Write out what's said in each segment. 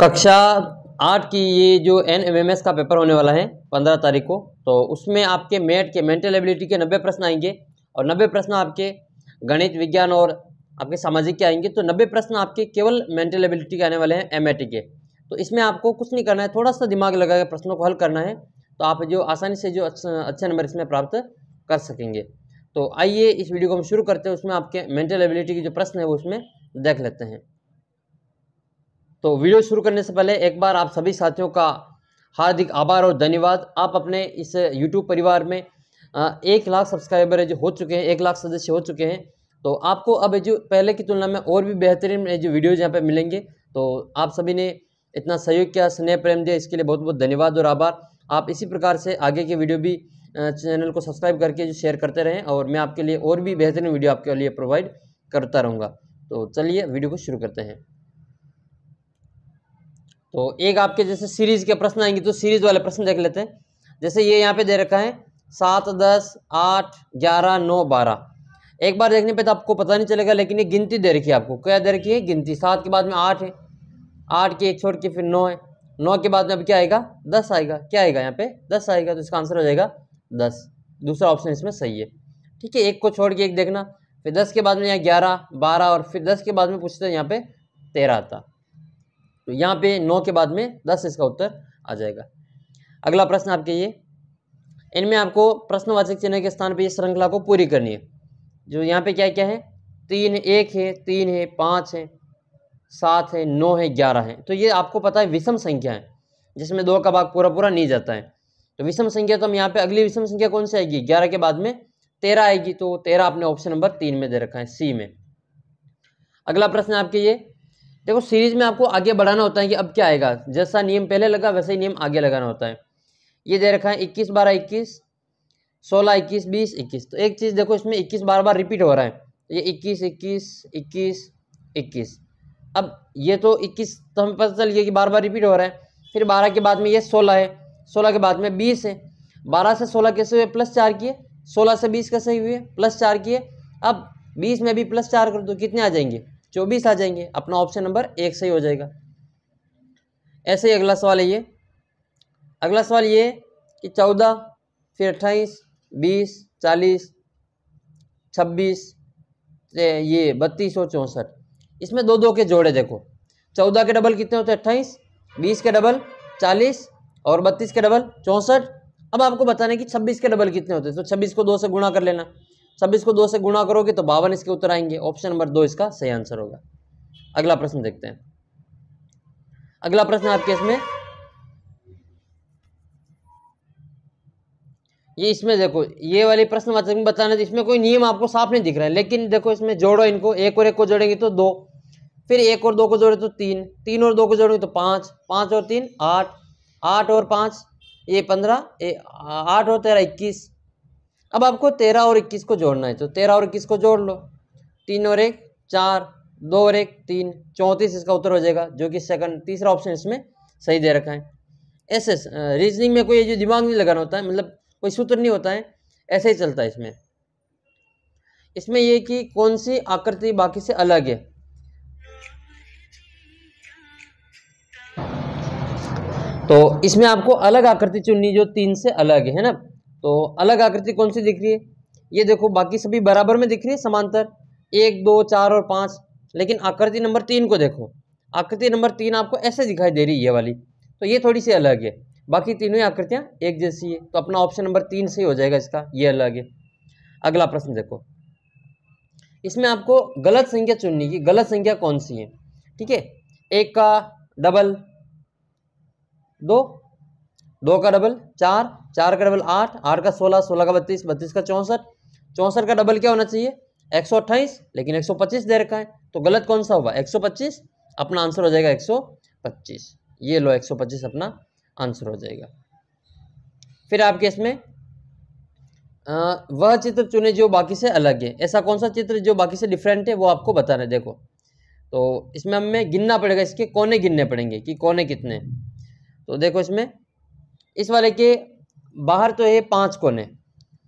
कक्षा 8 की ये जो NMMS का पेपर होने वाला है 15 तारीख को, तो उसमें आपके मेट के मेंटल एबिलिटी के 90 प्रश्न आएंगे और 90 प्रश्न आपके गणित विज्ञान और आपके सामाजिक के आएंगे। तो 90 प्रश्न आपके केवल मेंटल एबिलिटी के आने वाले हैं MAT के। तो इसमें आपको कुछ नहीं करना है, थोड़ा सा दिमाग लगाकर प्रश्नों को हल करना है, तो आप जो आसानी से जो अच्छे नंबर इसमें प्राप्त कर सकेंगे। तो आइए इस वीडियो को हम शुरू करते हैं। उसमें आपके मेंटल एबिलिटी के जो प्रश्न है वो उसमें देख लेते हैं। तो वीडियो शुरू करने से पहले एक बार आप सभी साथियों का हार्दिक आभार और धन्यवाद। आप अपने इस YouTube परिवार में 1 लाख सब्सक्राइबर जो हो चुके हैं, 1 लाख सदस्य हो चुके हैं। तो आपको अब जो पहले की तुलना में और भी बेहतरीन जो वीडियोज़ यहाँ पे मिलेंगे। तो आप सभी ने इतना सहयोग किया, स्नेह प्रेम दिया, इसके लिए बहुत बहुत धन्यवाद और आभार। आप इसी प्रकार से आगे के वीडियो भी चैनल को सब्सक्राइब करके जो शेयर करते रहें और मैं आपके लिए और भी बेहतरीन वीडियो आपके लिए प्रोवाइड करता रहूँगा। तो चलिए वीडियो को शुरू करते हैं। तो एक आपके जैसे सीरीज़ के प्रश्न आएंगे, तो सीरीज़ वाले प्रश्न देख लेते हैं। जैसे ये यहाँ पे दे रखा है 7, 10, 8, 11, 9, 12। एक बार देखने पे तो आपको पता नहीं चलेगा, लेकिन ये गिनती दे रखी है आपको। क्या दे रखी है? गिनती। 7 के बाद में 8 है, 8 के एक छोड़ के फिर 9 है, 9 के बाद में अब क्या आएगा? 10 आएगा। क्या आएगा यहाँ पे? 10 आएगा। तो इसका आंसर हो जाएगा 10। दूसरा ऑप्शन इसमें सही है। ठीक है, एक को छोड़ के एक देखना, फिर 10 के बाद में यहाँ 11, 12 और फिर 10 के बाद में पूछते हैं यहाँ पे 13 आता। तो यहाँ पे 9 के बाद में 10 इसका उत्तर आ जाएगा। अगला प्रश्न आपके ये, इनमें आपको प्रश्नवाचक चिन्ह के स्थान पे ये श्रृंखला को पूरी करनी है। जो यहाँ पे क्या क्या है? 3 है, 1 है, 3 है, 5 है, 7 है, 9 है, 11 है। तो ये आपको पता है विषम संख्या है, जिसमें 2 का भाग पूरा पूरा नहीं जाता है। तो विषम संख्या, तो हम यहाँ पे अगली विषम संख्या कौन सी आएगी? 11 के बाद में 13 आएगी। तो 13 आपने ऑप्शन नंबर 3 में दे रखा है, सी में। अगला प्रश्न आपके ये, देखो सीरीज में आपको आगे बढ़ाना होता है कि अब क्या आएगा। जैसा नियम पहले लगा वैसे ही नियम आगे लगाना होता है। ये दे रखा है 21, 12, 21, 16, 21, 20, 21। तो एक चीज़ देखो, इसमें 21 बार बार रिपीट हो रहा है। ये 21, 21, 21, 21। अब ये तो 21 तो हमें पता चल गया कि बार बार रिपीट हो रहा है। फिर 12 के बाद में ये 16 है, 16 के बाद में 20 है। 12 से 16 कैसे हुए? +4 किए। 16 से 20 कैसे हुए? +4 किए। अब 20 में भी +4 कर दो, कितने आ जाएंगे? 24 आ जाएंगे। अपना ऑप्शन नंबर 1 सही हो जाएगा। ऐसे ही अगला सवाल है ये। अगला सवाल ये कि 14, फिर 28, 20, 40, 26, ये 32 और 64। इसमें 2 2 के जोड़े देखो। 14 के डबल कितने होते हैं? 28, 20 के डबल 40 और 32 के डबल 64। अब आपको बताना है कि 26 के डबल कितने होते हैं। तो 26 को 2 से गुणा कर लेना। 26 को 2 से गुणा करोगे तो 52 इसके उत्तर आएंगे। ऑप्शन नंबर 2 इसका सही आंसर होगा। अगला प्रश्न देखते हैं। अगला प्रश्न आपके इसमें ये, इसमें देखो ये वाले प्रश्नवाचक में बताना, इसमें कोई नियम आपको साफ नहीं दिख रहा है, लेकिन देखो इसमें जोड़ो इनको। 1 और 1 को जोड़ेंगे तो 2, फिर 1 और 2 को जोड़े तो 3, 3 और 2 को जोड़ेंगे तो 5, 5 और 3 8, 8 और 5 ये 15, 8 और 13 21। अब आपको 13 और 21 को जोड़ना है, तो 13 और 21 को जोड़ लो। 3 और 1 4, 2 और 1 3, 34 इसका उत्तर हो जाएगा, जो कि तीसरा ऑप्शन इसमें सही दे रखा है। ऐसे रीजनिंग में कोई जो दिमाग नहीं लगाना होता है, मतलब कोई सूत्र नहीं होता है, ऐसे ही चलता है इसमें। इसमें ये कि कौन सी आकृति बाकी से अलग है। तो इसमें आपको अलग आकृति चुननी जो 3 से अलग है ना। तो अलग आकृति कौन सी दिख रही है? ये देखो, बाकी सभी बराबर में दिख रही है, समांतर 1, 2, 4 और 5। लेकिन आकृति नंबर 3 को देखो, आकृति नंबर 3 आपको ऐसे दिखाई दे रही है, ये वाली। तो ये थोड़ी सी अलग है, बाकी तीनों ही आकृतियां एक जैसी है। तो अपना ऑप्शन नंबर 3 सही हो जाएगा इसका, ये अलग है। अगला प्रश्न देखो, इसमें आपको गलत संख्या चुननी की। गलत संख्या कौन सी है? ठीक है, 1 का डबल 2, 2 का डबल 4, 4 का डबल 8, 8 का 16, 16 का 32, 32 का 64, 64 का डबल क्या होना चाहिए? 128, लेकिन 125 दे रखा है। तो गलत कौन सा होगा? 125। अपना आंसर हो जाएगा 125। ये लो, 125 अपना आंसर हो जाएगा। फिर आपके इसमें वह चित्र चुने जो बाकी से अलग है। ऐसा कौन सा चित्र जो बाकी से डिफरेंट है, वो आपको बताना है। देखो, तो इसमें हमें गिनना पड़ेगा, इसके कोने गिनने पड़ेंगे कि कोने कितने। तो देखो, इसमें इस वाले के बाहर तो है 5 कोने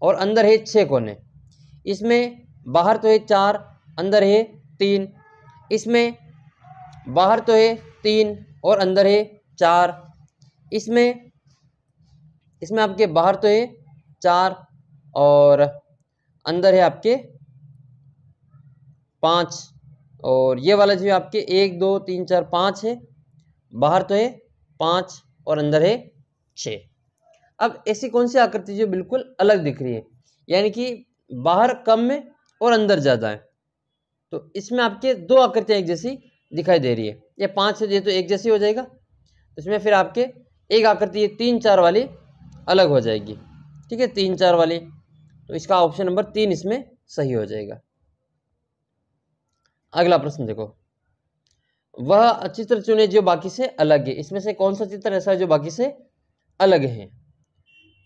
और अंदर है 6 कोने। इसमें बाहर तो है 4, अंदर है 3। इसमें बाहर तो है 3 और अंदर है 4। इसमें आपके बाहर तो है 4 और अंदर है आपके 5, और ये वाला जो है आपके 1 2 3 4 5 है, बाहर तो है 5 और अंदर है 6। अब ऐसी कौन सी आकृति जो बिल्कुल अलग दिख रही है, यानी कि बाहर कम में और अंदर ज़्यादा है, तो इसमें आपके दो आकृतियाँ एक जैसी दिखाई दे रही है। ये 5 है, ये तो एक जैसी हो जाएगा, इसमें फिर आपके एक आकृति ये 3 4 वाली अलग हो जाएगी। ठीक है, 3 4 वाली, तो इसका ऑप्शन नंबर 3 इसमें सही हो जाएगा। अगला प्रश्न देखो, वह चित्र चुने जो बाकी से अलग है। इसमें से कौन सा चित्र ऐसा है जो बाकी से अलग है?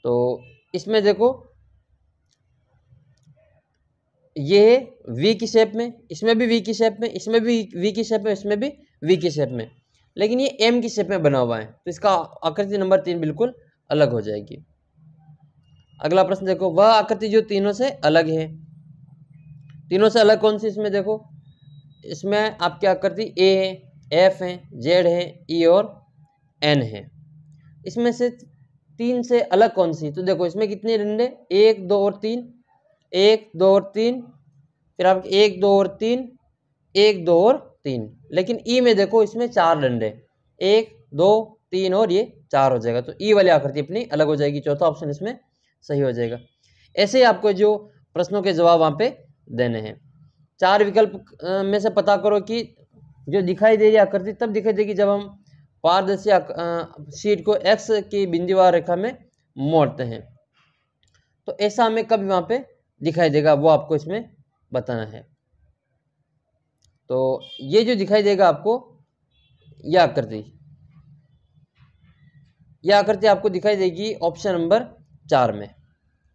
तो इसमें देखो ये है वी की शेप में, इसमें भी वी की शेप में, इसमें भी वी की शेप में, इसमें भी वी की शेप में, लेकिन ये एम की शेप में बना हुआ है, तो इसका आकृति नंबर 3 बिल्कुल अलग हो जाएगी। अगला प्रश्न देखो, वह आकृति जो तीनों से अलग है। तीनों से अलग कौन सी? इसमें देखो, इसमें आपकी आकृति ए है, एफ है, जेड है, ई और एन है। इसमें से 3 से अलग कौन सी? तो देखो इसमें कितने डंडे? 1 2 और 3, 1 2 और 3, फिर आपके 1 2 और 3, 1 2 और 3, लेकिन ई में देखो इसमें 4 डंडे, 1 2 3 और ये 4 हो जाएगा, तो ई वाली आकृति अपनी अलग हो जाएगी। चौथा ऑप्शन इसमें सही हो जाएगा। ऐसे ही आपको जो प्रश्नों के जवाब वहाँ पे देने हैं। 4 विकल्प में से पता करो कि जो दिखाई दे रही आकृति तब दिखाई देगी जब हम पारदर्शी शीट को एक्स की बिंदुवार रेखा में मोड़ते हैं, तो ऐसा हमें कब वहाँ पे दिखाई देगा वो आपको इसमें बताना है। तो ये जो दिखाई देगा आपको, यह आकृति आपको दिखाई देगी ऑप्शन नंबर 4 में।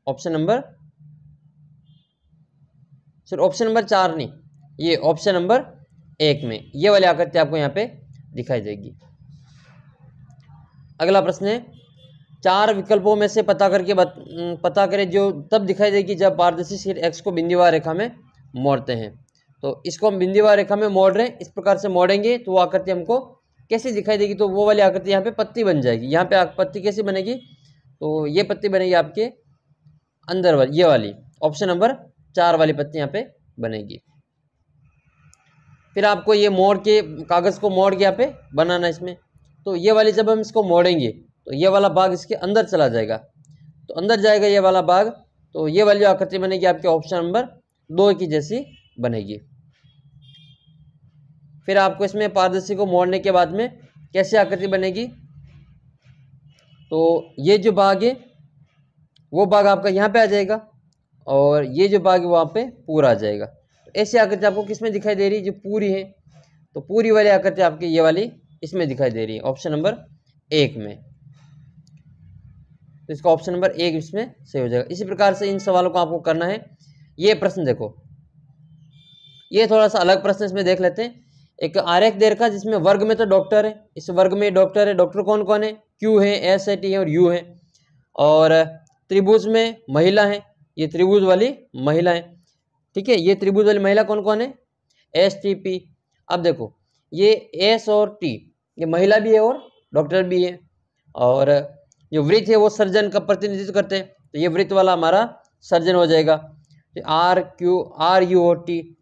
ऑप्शन नंबर 4 नहीं, ये ऑप्शन नंबर 1 में ये वाली आकृति आपको यहाँ पे दिखाई देगी। अगला प्रश्न है, 4 विकल्पों में से पता करें जो तब दिखाई देगी जब पारदर्शी शीट एक्स को बिंदुवार रेखा में मोड़ते हैं। तो इसको हम बिंदुवार रेखा में मोड़ रहे हैं, इस प्रकार से मोड़ेंगे तो वो आकृति हमको कैसी दिखाई देगी? तो वो वाली आकृति यहाँ पे पत्ती बन जाएगी। यहाँ पे पत्ती कैसी बनेगी? तो ये पत्ती बनेगी आपके अंदर वाली, ये वाली ऑप्शन नंबर 4 वाली पत्ती यहाँ पे बनेगी। फिर आपको ये मोड़ के कागज़ को मोड़ के यहाँ पे बनाना इसमें, तो ये वाली जब हम इसको मोड़ेंगे तो ये वाला भाग इसके अंदर चला जाएगा, तो अंदर जाएगा ये वाला भाग, तो ये वाली आकृति बनेगी आपके ऑप्शन नंबर 2 की जैसी बनेगी। फिर आपको इसमें पारदर्शी को मोड़ने के बाद में कैसी आकृति बनेगी? तो ये जो भाग है वो भाग आपका यहाँ पे आ जाएगा और ये जो भाग है वहाँ पे पूरा आ जाएगा। तो ऐसी आकृति आपको किस में दिखाई दे रही है? जो पूरी है, तो पूरी वाली आकृति आपकी ये वाली इसमें दिखाई दे रही है ऑप्शन नंबर 1 में, तो इसका ऑप्शन नंबर 1 इसमें सही हो जाएगा। इसी प्रकार से इन सवालों को आपको करना है। ये प्रश्न देखो, ये थोड़ा सा अलग प्रश्न इसमें देख लेते हैं। एक आरेख दे रखा जिसमें वर्ग में तो डॉक्टर है, इस वर्ग में डॉक्टर है, डॉक्टर कौन कौन है? क्यू है, एस है, टी है और यू है। और त्रिभुज में महिला है, ये त्रिभुज वाली महिला है। ठीक है, ये त्रिभुज वाली महिला कौन कौन है? S T P. अब देखो ये एस और टी, ये महिला भी है और डॉक्टर भी है, और जो वृत्त है वो सर्जन का प्रतिनिधित्व करते हैं, तो ये वृत्त वाला हमारा सर्जन हो जाएगा, आर क्यू आर यू और टी।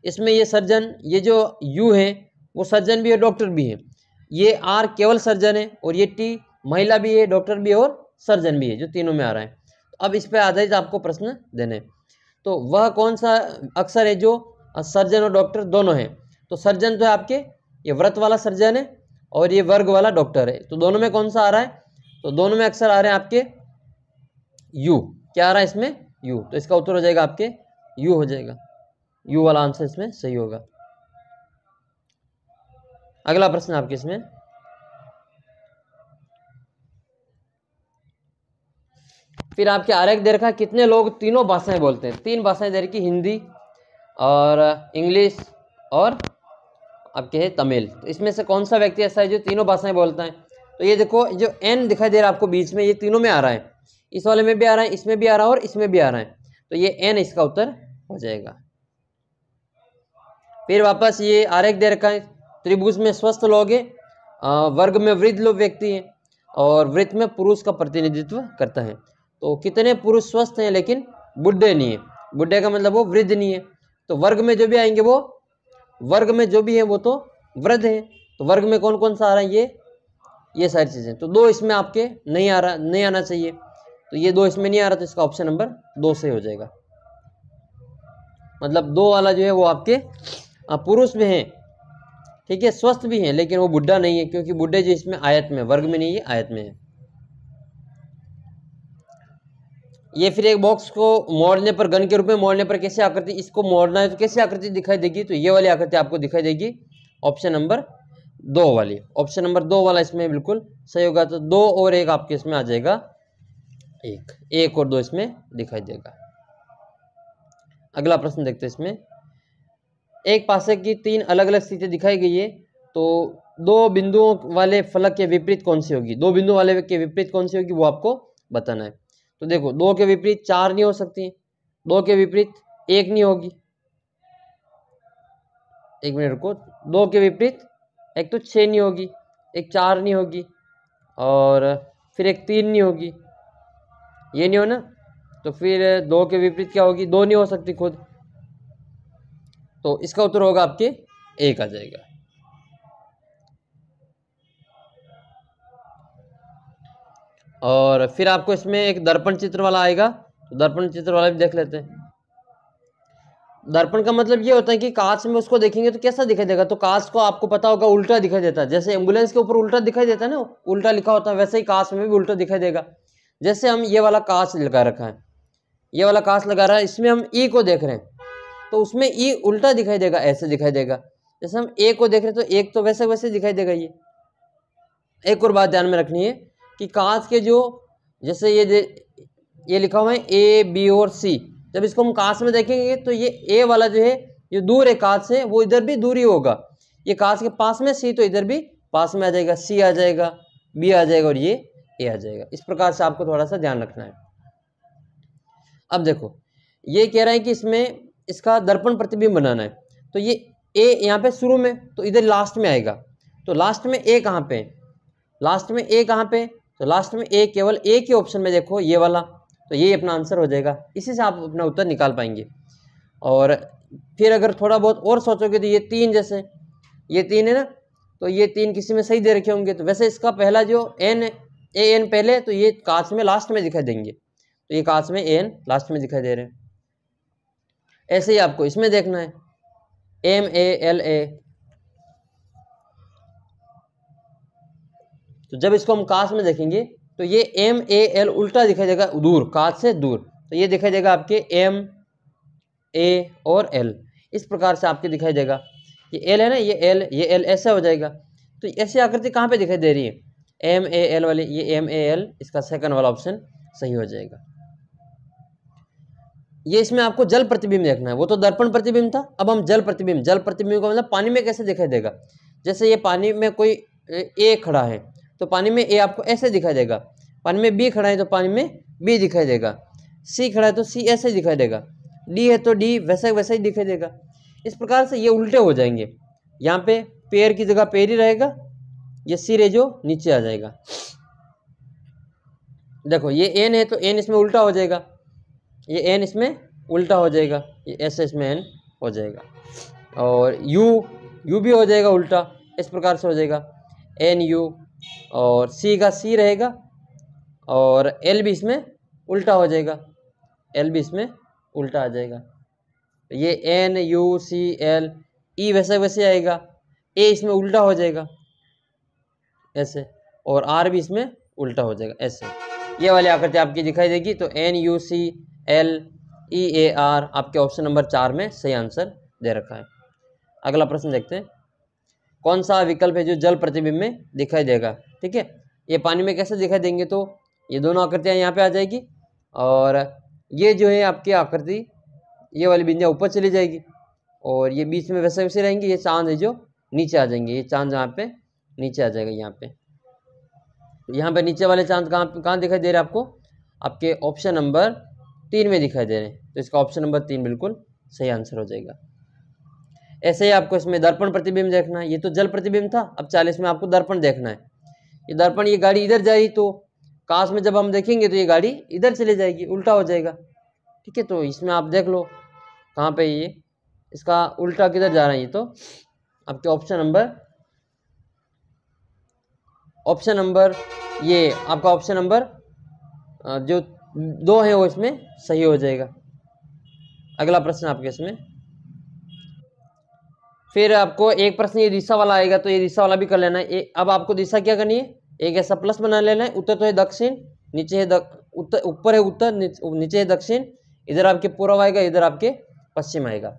इसमें ये सर्जन, ये जो यू है वो सर्जन भी है, डॉक्टर भी है। ये आर केवल सर्जन है और ये टी महिला भी है, डॉक्टर भी है और सर्जन भी है, जो तीनों में आ रहा है। तो अब इस पर आधारित आपको प्रश्न देने, तो वह कौन सा अक्षर है जो सर्जन और डॉक्टर दोनों है? तो सर्जन तो है आपके ये वृत्त वाला सर्जन है और ये वर्ग वाला डॉक्टर है, तो दोनों में कौन सा आ रहा है? तो दोनों में अक्षर आ रहे हैं आपके यू। क्या आ रहा है इसमें? यू। तो इसका उत्तर हो जाएगा आपके यू हो जाएगा, यू वाला आंसर इसमें सही होगा। अगला प्रश्न आपके इसमें, फिर आपके आरेख दे रखा है कितने लोग तीनों भाषाएं बोलते हैं? 3 भाषाएं दे रखी, हिंदी और इंग्लिश और आपके है तमिल। तो इसमें से कौन सा व्यक्ति ऐसा है जो तीनों भाषाएं बोलता है? तो ये देखो जो एन दिखाई दे रहा है आपको बीच में, ये तीनों में आ रहा है, इस वाले में भी आ रहा है, इसमें भी आ रहा है और इसमें भी आ रहा है, तो ये एन इसका उत्तर हो जाएगा। फिर वापस ये आरेख दे रखा है त्रिभुज में स्वस्थ लोग हैं, वर्ग में वृद्ध लोग व्यक्ति हैं, और वृत्त में पुरुष का प्रतिनिधित्व करता है। तो कितने पुरुष स्वस्थ हैं लेकिन बुढ़े नहीं है, बुढ़े का मतलब वो वृद्ध नहीं है। तो वर्ग में जो भी आएंगे वो वर्ग में जो भी है वो तो वृद्ध है। तो वर्ग में कौन कौन सा आ रहा है, ये सारी चीजें। तो 2 इसमें आपके नहीं आ रहा, नहीं आना चाहिए। तो ये 2 इसमें नहीं आ रहा, तो इसका ऑप्शन नंबर 2 सही हो जाएगा। मतलब 2 वाला जो है वो आपके पुरुष में है, ठीक है, स्वस्थ भी है लेकिन वो बुढ़ा नहीं है, क्योंकि बुढ़े जो इसमें आयत में, वर्ग में नहीं है, आयत में है। ये फिर एक बॉक्स को मोड़ने पर, घन के रूप में मोड़ने पर कैसे आकृति, इसको मोड़ना है तो कैसे आकृति दिखाई देगी, तो ये वाली आकृति आपको दिखाई देगी, ऑप्शन नंबर 2 वाली। ऑप्शन नंबर 2 वाला इसमें बिल्कुल सही होगा। तो 2 और 1 आपके इसमें आ जाएगा, 1 और 2 इसमें दिखाई देगा। अगला प्रश्न देखते हैं। इसमें एक पासे की 3 अलग अलग स्थितियां दिखाई गई है, तो 2 बिंदुओं वाले फलक के विपरीत कौन सी होगी, 2 बिंदुओं वाले के विपरीत कौन सी होगी वो आपको बताना है। तो देखो 2 के विपरीत 4 नहीं हो सकती, 2 के विपरीत 1 नहीं होगी, 1 मिनट रुको, 2 के विपरीत एक तो 6 नहीं होगी, एक 4 नहीं होगी, और फिर एक 3 नहीं होगी, ये नहीं हो ना। तो फिर 2 के विपरीत क्या होगी, 2 नहीं हो सकती खुद। तो इसका उत्तर होगा आपके 1 आ जाएगा। और फिर आपको इसमें एक दर्पण चित्र वाला आएगा, तो दर्पण चित्र वाला भी देख लेते हैं। दर्पण का मतलब ये होता है कि कांच में उसको देखेंगे तो कैसा दिखाई देगा, तो कांच को आपको पता होगा उल्टा दिखाई देता है। जैसे एम्बुलेंस के ऊपर उल्टा दिखाई देता है ना, उल्टा लिखा होता है, वैसे ही कांच में भी उल्टा दिखाई देगा। जैसे हम ये वाला कांच लगा रखा है, ये वाला कांच लगा रहा है, इसमें हम ई को देख रहे हैं तो उसमें ई उल्टा दिखाई देगा, ऐसे दिखाई देगा। जैसे हम ए को देख रहे हैं तो एक तो वैसे वैसे दिखाई देगा। ये एक और बात ध्यान में रखनी है कि कांच के जो, जैसे ये लिखा हुआ है ए बी और सी, जब इसको हम कांच में देखेंगे तो ये ए वाला जो है, जो दूर है कांच से, वो इधर भी दूर ही होगा। ये कांच के पास में सी, तो इधर भी पास में आ जाएगा, सी आ जाएगा, बी आ जाएगा और ये ए आ जाएगा। इस प्रकार से आपको थोड़ा सा ध्यान रखना है। अब देखो ये कह रहा है कि इसमें इसका दर्पण प्रतिबिंब बनाना है, तो ये ए यहाँ पे शुरू में, तो इधर लास्ट में आएगा। तो लास्ट में ए कहाँ पे, लास्ट में ए कहाँ पे, तो लास्ट में ए केवल ए के ऑप्शन में देखो, ये वाला, तो ये अपना आंसर हो जाएगा। इसी से आप अपना उत्तर निकाल पाएंगे। और फिर अगर थोड़ा बहुत और सोचोगे तो ये 3, जैसे ये 3 है ना, तो ये 3 किसी में सही दे रखे होंगे, तो वैसे इसका पहला जो एन, ए एन पहले, तो ये कांच में लास्ट में दिखाई देंगे, तो ये कांच में एन लास्ट में दिखाई दे रहे हैं। ऐसे ही आपको इसमें देखना है, एम ए एल ए, तो जब इसको हम कांच में देखेंगे तो ये एम ए एल उल्टा दिखाई देगा, दूर, कांच से दूर, तो ये दिखाई देगा आपके एम ए और एल, इस प्रकार से आपके दिखाई देगा। ये एल है ना, ये एल ऐसा हो जाएगा। तो ऐसी आकृति कहाँ पे दिखाई दे रही है, एम ए एल वाली, ये एम ए एल, इसका सेकंड वाला ऑप्शन सही हो जाएगा। ये इसमें आपको जल प्रतिबिंब देखना है, वो तो दर्पण प्रतिबिंब था, अब हम जल प्रतिबिंब, जल प्रतिबिंब का मतलब पानी में कैसे दिखाई देगा। जैसे ये पानी में कोई ए खड़ा है तो पानी में ए आपको ऐसे दिखाई देगा, पानी में बी खड़ा है तो पानी में बी दिखाई देगा, सी खड़ा है तो सी ऐसे दिखाई देगा, डी है तो डी वैसे वैसे ही दिखाई देगा। इस प्रकार से ये उल्टे हो जाएंगे, यहाँ पे पैर की जगह पैर ही रहेगा, ये सिर है जो नीचे आ जाएगा। देखो ये एन है तो एन इसमें उल्टा हो जाएगा, ये एन इसमें उल्टा हो जाएगा, ये ऐसे इसमें एन हो जाएगा, और यू भी हो जाएगा उल्टा, इस प्रकार से हो जाएगा एन यू, और सी का सी रहेगा, और एल भी इसमें उल्टा हो जाएगा, एल भी इसमें उल्टा आ जाएगा। ये एन यू सी एल, ई वैसे वैसे आएगा, ए इसमें उल्टा हो जाएगा ऐसे, और आर भी इसमें उल्टा हो जाएगा ऐसे। ये वाली आकृति आपकी दिखाई देगी। तो N U C L E A R आपके ऑप्शन नंबर 4 में सही आंसर दे रखा है। अगला प्रश्न देखते हैं, कौन सा विकल्प है जो जल प्रतिबिंब में दिखाई देगा। ठीक है, ये पानी में कैसे दिखाई देंगे, तो ये दोनों आकृतियाँ यहाँ पे आ जाएगी, और ये जो है आपकी आकृति, ये वाली बिंदियाँ ऊपर चली जाएगी, और ये बीच में वैसे वैसे रहेंगी। ये चांद है जो नीचे आ जाएंगे, ये चांद यहाँ पे नीचे आ जाएगा, यहाँ पे नीचे वाले चांद कहाँ दिखाई दे रहे हैं आपको, आपके ऑप्शन नंबर 3 में दिखाई दे रहे हैं। तो इसका ऑप्शन नंबर 3 बिल्कुल सही आंसर हो जाएगा। ऐसे ही आपको इसमें दर्पण प्रतिबिंब देखना है। ये तो जल प्रतिबिंब था, अब 40 में आपको दर्पण देखना है। ये दर्पण, ये गाड़ी इधर जा रही तो काश में जब हम देखेंगे तो ये गाड़ी इधर चली जाएगी, उल्टा हो जाएगा। ठीक है, तो इसमें आप देख लो कहाँ पे ये इसका उल्टा किधर जा रहा है। ये तो आपके ऑप्शन नंबर ये आपका ऑप्शन नंबर जो 2 है वो इसमें सही हो जाएगा। अगला प्रश्न आपके इसमें, फिर आपको एक प्रश्न ये दिशा वाला आएगा, तो ये दिशा वाला भी कर लेना है। अब आपको दिशा क्या करनी है, एक ऐसा प्लस बना लेना है। उत्तर तो है दक्षिण, नीचे है उत्तर, ऊपर है उत्तर, नीचे है दक्षिण, इधर आपके पूर्व आएगा, इधर आपके पश्चिम आएगा।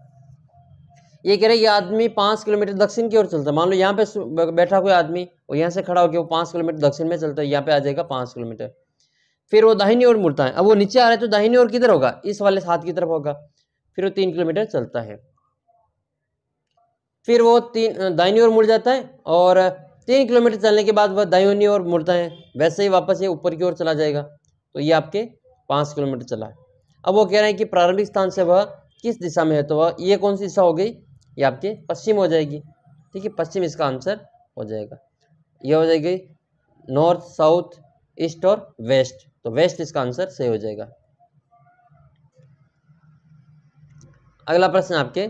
ये कह रहे ये आदमी 5 किलोमीटर दक्षिण की ओर चलता है। मान लो यहाँ पे बैठा कोई आदमी और यहाँ से खड़ा होकर वो 5 किलोमीटर दक्षिण में चलता है, यहाँ पे आ जाएगा 5 किलोमीटर। फिर वो दाहिनी ओर मुड़ता है, अब वो नीचे आ रहा है तो दाहिनी ओर किधर होगा, इस वाले हाथ की तरफ होगा। फिर वो 3 किलोमीटर चलता है, फिर वो दाहिनी ओर मुड़ जाता है और 3 किलोमीटर चलने के बाद वह दाहिनी ओर मुड़ता है, वैसे ही वापस ये ऊपर की ओर चला जाएगा। तो ये आपके 5 किलोमीटर चला है। अब वो कह रहे हैं कि प्रारंभिक स्थान से वह किस दिशा में है, तो वह ये कौन सी दिशा हो गई, ये आपके पश्चिम हो जाएगी। ठीक है, पश्चिम इसका आंसर हो जाएगा। ये हो जाएगी नॉर्थ, साउथ, ईस्ट और वेस्ट, तो वेस्ट इसका आंसर सही हो जाएगा। अगला प्रश्न आपके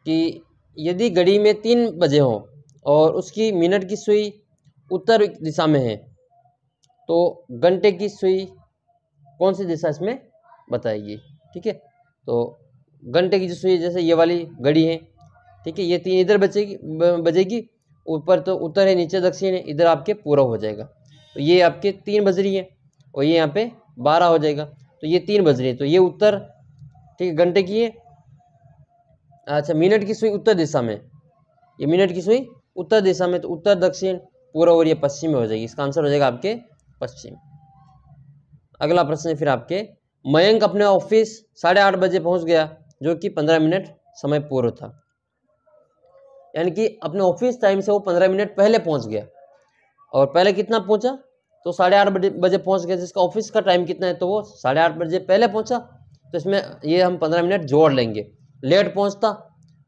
कि यदि घड़ी में 3 बजे हो और उसकी मिनट की सुई उत्तर दिशा में है, तो घंटे की सुई कौन सी दिशा इसमें बताएगी। ठीक है, तो घंटे की जो सुई, जैसे ये वाली घड़ी है, ठीक है, ये 3 इधर बजेगी, ऊपर तो उत्तर है, नीचे दक्षिण है, इधर आपके पूर्व हो जाएगा। तो ये आपके 3 बज रही है और ये यहाँ पे 12 हो जाएगा, तो ये 3 बज रही है, तो ये उत्तर, ठीक है, घंटे की है। अच्छा, मिनट की सुई उत्तर दिशा में, ये मिनट की सुई उत्तर दिशा में, तो उत्तर, दक्षिण, पूर्व और ये पश्चिम में हो जाएगी। इसका आंसर हो जाएगा आपके पश्चिम। अगला प्रश्न है फिर आपके, मयंक अपने ऑफिस 8:30 बजे पहुंच गया, जो कि 15 मिनट समय पूर्व था। यानी कि अपने ऑफिस टाइम से वो 15 मिनट पहले पहुंच गया। और पहले कितना पहुंचा, तो 8:30 बजे पहुंच गया, जिसका ऑफिस का टाइम कितना है, तो वो 8:30 बजे पहले पहुंचा। तो इसमें ये हम 15 मिनट जोड़ लेंगे। लेट पहुंचता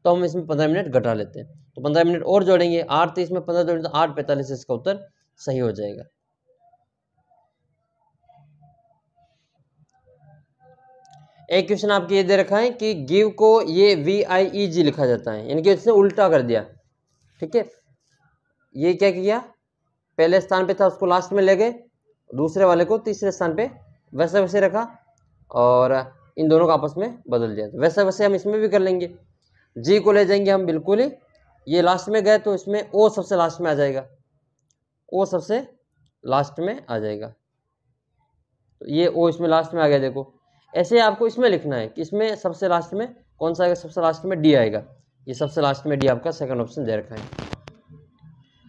तो हम इसमें 15 मिनट घटा लेते हैं, तो 15 मिनट और जोड़ेंगे, 8 तो इसमें 15 जोड़ेंगे तो 8:45 इसका उत्तर सही हो जाएगा। एक क्वेश्चन आपके ये दे रखा है कि गिव को ये VIEG लिखा जाता है, यानी कि इसने उल्टा कर दिया। ठीक है, ये क्या किया, पहले स्थान पे था उसको लास्ट में ले गए, दूसरे वाले को तीसरे स्थान पे वैसे वैसे रखा और इन दोनों को आपस में बदल दिया। तो वैसे वैसे हम इसमें भी कर लेंगे। जी को ले जाएंगे हम बिल्कुल ही, ये लास्ट में गए तो इसमें ओ सबसे लास्ट में आ जाएगा, ओ सबसे लास्ट में आ जाएगा, तो ये ओ इसमें लास्ट में आ गया। देखो ऐसे आपको इसमें लिखना है कि इसमें सबसे लास्ट में कौन सा आएगा, सबसे लास्ट में डी आएगा। ये सबसे लास्ट में डी आपका सेकंड ऑप्शन दे रखा है।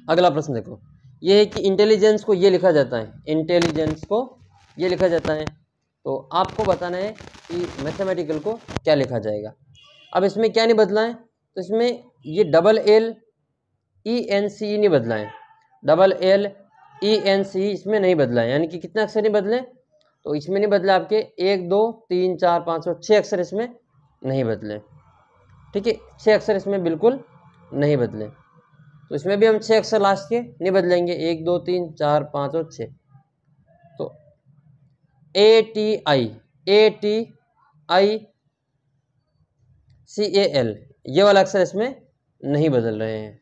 अगला प्रश्न देखो, ये है कि इंटेलिजेंस को ये लिखा जाता है, इंटेलिजेंस को ये लिखा जाता है, तो आपको बताना है कि मैथमेटिकल को क्या लिखा जाएगा। अब इसमें क्या नहीं बदला है, तो इसमें ये ELENCE नहीं बदला है, ELENCE इसमें नहीं बदला है, यानी कि कितने अक्षर नहीं बदले, तो इसमें नहीं बदले आपके 1 2 3 4 5 और 6 अक्षर इसमें नहीं बदले। ठीक है, 6 अक्षर इसमें बिल्कुल नहीं बदले, तो इसमें भी हम 6 अक्षर लास्ट के नहीं बदलेंगे, 1 2 3 4 5 और 6। तो ATICAL ये वाला अक्षर इसमें नहीं बदल रहे हैं।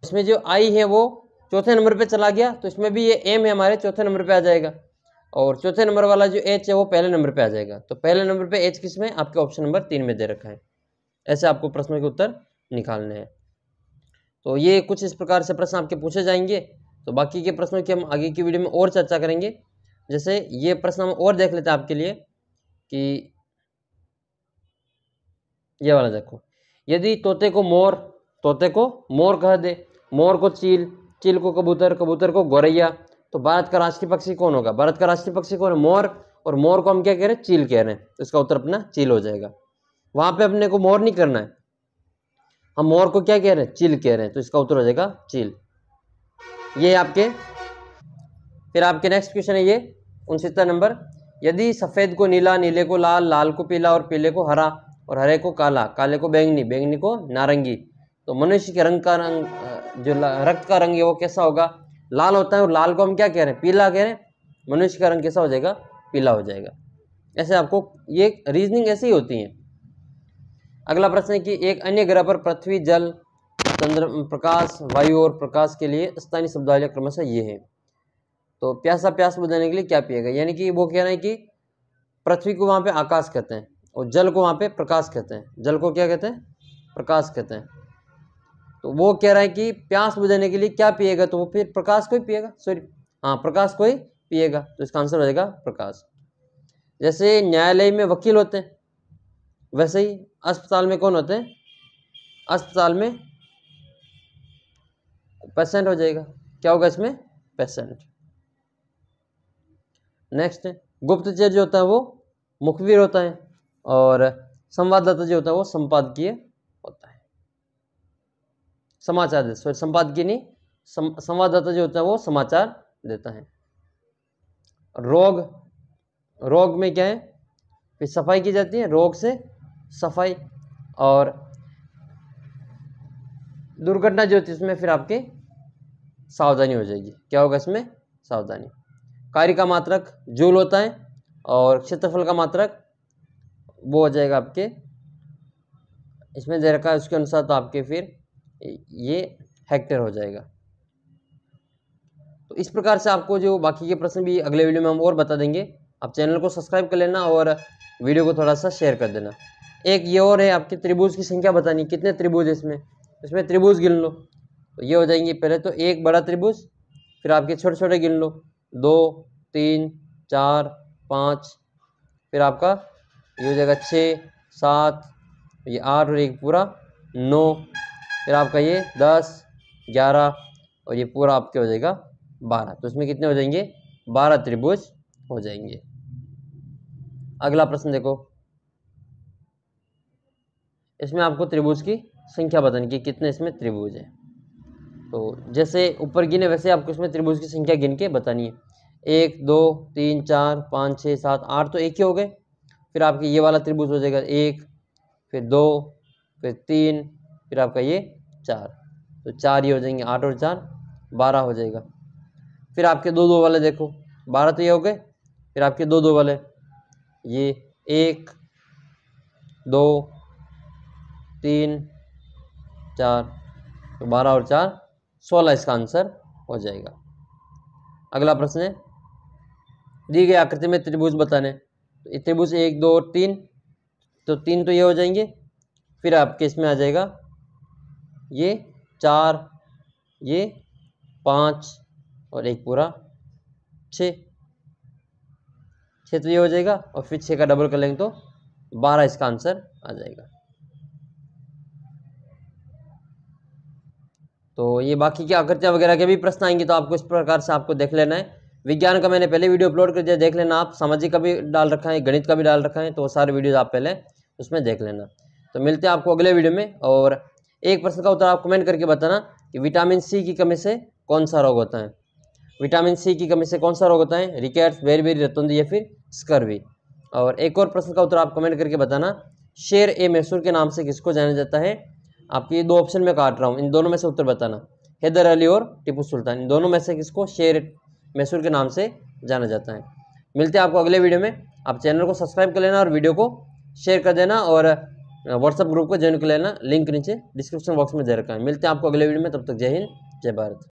इसमें जो आई है वो चौथे नंबर पे चला गया, तो इसमें भी ये एम है हमारे चौथे नंबर पे आ जाएगा, और चौथे नंबर वाला जो एच है वो पहले नंबर पे आ जाएगा। तो पहले नंबर पे एच किस में, आपके ऑप्शन नंबर 3 में दे रखा है। ऐसे आपको प्रश्नों के उत्तर निकालने हैं। तो ये कुछ इस प्रकार से प्रश्न आपके पूछे जाएंगे। तो बाकी के प्रश्नों की हम आगे की वीडियो में और चर्चा करेंगे। जैसे ये प्रश्न हम और देख लेते हैं आपके लिए कि ये वाला देखो, यदि तोते को मोर कह दे, मोर को चील, चील को कबूतर, कबूतर को गौरैया, तो भारत का राष्ट्रीय पक्षी कौन होगा, भारत का राष्ट्रीय पक्षी कौन है, मोर, और मोर को हम क्या कह रहे हैं, चील कह रहे हैं, तो इसका उत्तर अपना चील हो जाएगा। वहां पे अपने को मोर नहीं करना है, हम मोर को क्या कह रहे हैं, चील कह रहे हैं, तो इसका उत्तर हो जाएगा चील। ये आपके फिर आपके नेक्स्ट क्वेश्चन है ये 69 नंबर, यदि सफ़ेद को नीला, नीले को लाल, लाल को पीला और पीले को हरा और हरे को काला, काले को बैंगनी, बैंगनी को नारंगी, तो मनुष्य के रंग का रंग जो रक्त का रंग है वो कैसा होगा? लाल होता है। और लाल को हम क्या कह रहे हैं? पीला कह रहे हैं। मनुष्य का रंग कैसा हो जाएगा? पीला हो जाएगा। ऐसे आपको ये रीजनिंग ऐसी ही होती है। अगला प्रश्न है कि एक अन्य ग्रह पर पृथ्वी, जल, चंद्र, प्रकाश, वायु और प्रकाश के लिए स्थानीय शब्दावली क्रमशः ये है। तो प्यासा प्यास बुझाने के लिए क्या पिएगा? यानी कि वो कह रहे हैं कि पृथ्वी को वहाँ पे आकाश कहते हैं और जल को वहाँ पे प्रकाश कहते हैं। जल को क्या कहते हैं? प्रकाश कहते हैं। तो वो कह रहा है कि प्यास बुझाने के लिए क्या पिएगा? तो वो फिर प्रकाश को ही पिएगा। सॉरी, हाँ, प्रकाश को ही पिएगा। तो इसका आंसर हो जाएगा प्रकाश। जैसे न्यायालय में वकील होते हैं, वैसे ही अस्पताल में कौन होते हैं? अस्पताल में पेशेंट हो जाएगा। क्या होगा इसमें? पेशेंट। नेक्स्ट है गुप्तचर जो होता है वो मुखबिर होता है और संवाददाता जो होता है वो संपादकीय होता है। समाचार देता, सॉरी संपादकीय नहीं, संवाददाता जो होता है वो समाचार देता है। रोग, रोग में क्या है? फिर सफाई की जाती है, रोग से सफाई। और दुर्घटना जो होती है इसमें फिर आपके सावधानी हो जाएगी। क्या होगा इसमें? सावधानी। कार्य का मात्रक जूल होता है और क्षेत्रफल का मात्रक वो हो जाएगा आपके, इसमें दे रखा है उसके अनुसार, तो आपके फिर ये हेक्टेयर हो जाएगा। तो इस प्रकार से आपको जो बाकी के प्रश्न भी अगले वीडियो में हम और बता देंगे। आप चैनल को सब्सक्राइब कर लेना और वीडियो को थोड़ा सा शेयर कर देना। एक ये और है, आपके त्रिभुज की संख्या बतानी, कितने त्रिभुज है इसमें त्रिभुज गिन लो। तो ये हो जाएंगे, पहले तो एक बड़ा त्रिभुज, फिर आपके छोटे छोटे गिन लो, 2, 3, 4, 5, फिर आपका ये हो जाएगा 6, 7, ये 8 और एक पूरा 9, फिर आपका ये 10, 11 और ये पूरा आपके हो जाएगा 12। तो इसमें कितने हो जाएंगे? 12 त्रिभुज हो जाएंगे। अगला प्रश्न देखो, इसमें आपको त्रिभुज की संख्या बतानी कि कितने इसमें त्रिभुज है। तो जैसे ऊपर गिने वैसे आपको इसमें त्रिभुज की संख्या गिन के बतानी है। 1, 2, 3, 4, 5, 6, 7, 8 तो एक ही हो गए। फिर आपके ये वाला त्रिभुज हो जाएगा 1, फिर 2, फिर 3, फिर आपका ये 4, तो 4 ये हो जाएंगे, 8 और 4 12 हो जाएगा। फिर आपके 2 वाले देखो, 12 तो ये हो गए। फिर आपके 2 वाले ये 1, 2, 3, 4, तो 12 और 4 16 इसका आंसर हो जाएगा। अगला प्रश्न है, दी गई आकृति में त्रिभुज बताने। तो त्रिभुज 1, 2 और 3, तो 3 तो ये हो जाएंगे। फिर आपके इसमें आ जाएगा ये 4, ये 5 और एक पूरा 6 तो ये हो जाएगा। और फिर 6 का डबल कर लेंगे तो 12 इसका आंसर आ जाएगा। तो ये बाकी की आकृतियाँ वगैरह के भी प्रश्न आएंगे, तो आपको इस प्रकार से आपको देख लेना है। विज्ञान का मैंने पहले वीडियो अपलोड कर दिया, देख लेना आप। सामाजिक का भी डाल रखा है, गणित का भी डाल रखा है, तो वो सारे वीडियोज आप पहले उसमें देख लेना। तो मिलते हैं आपको अगले वीडियो में। और एक प्रश्न का उत्तर आप कमेंट करके बताना कि विटामिन सी की कमी से कौन सा रोग होता है। विटामिन सी की कमी से कौन सा रोग होता है? रिकेट्स, बेरी, रतुंधी या फिर स्कर्वी। और एक और प्रश्न का उत्तर आप कमेंट करके बताना, शेर ए मैसूर के नाम से किसको जाना जाता है? आपकी ये 2 ऑप्शन में काट रहा हूँ, इन दोनों में से उत्तर बताना। हैदर अली और टिपू सुल्तान, इन दोनों में से किसको शेर मैसूर के नाम से जाना जाता है। मिलते हैं आपको अगले वीडियो में। आप चैनल को सब्सक्राइब कर लेना और वीडियो को शेयर कर देना और व्हाट्सएप ग्रुप को ज्वाइन कर लेना। लिंक नीचे डिस्क्रिप्शन बॉक्स में दे रखा है। मिलते हैं आपको अगले वीडियो में, तब तक जय हिंद, जय भारत।